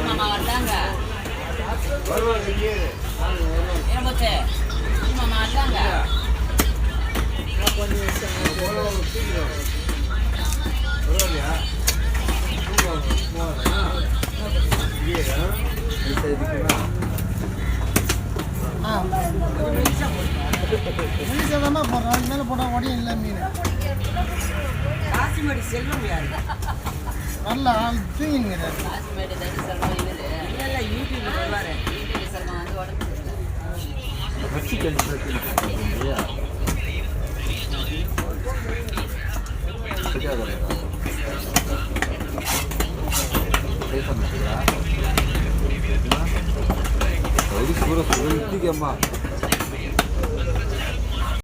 மாமா வந்தாங்க மாமா வந்தாங்க மேல போட்டா உடையும் இல்லை மீன் காசிமேடு செல்வம் யாரு வரல ஆள் தூங்கிங்கிறாரு காசிமேடு தடி செல்வம் இவரு இல்லை யூடியூப்ல வருவாரு யூடியூப் செல்வம் வந்து உடம்பு சூரத்